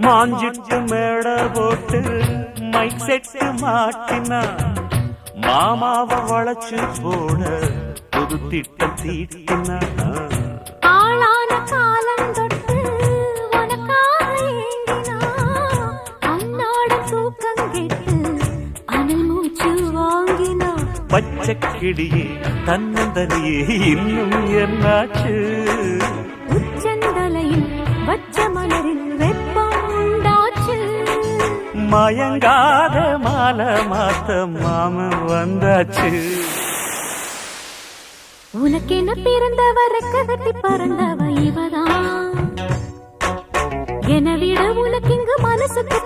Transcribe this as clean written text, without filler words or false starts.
மாஞ்சிட்டு மேட போட்டு mic set மாட்டினா மாமாவை வளைச்சு போட புது திட்டம் தீட்டினா ஆளான காலம் தொட்டு உனக்காக ஏங்கினா அன்னாட தூக்கம் கெட்டு அனல் மூச்சு வாங்கினா பச்சை கிளியே தன்னந்தனியே இன்னும் என்னாச்சு உச்சந்தலையில் வச்ச மலரில் வெப்பம் உண்டாச்சு மயங்காத மாலை மாத்த மாமன் வந்தாச்சு உனக்கென பிறந்தவரை கட்டி பறந்தவ இவதான் என விட உனக்கு இங்கு மனசுக்கு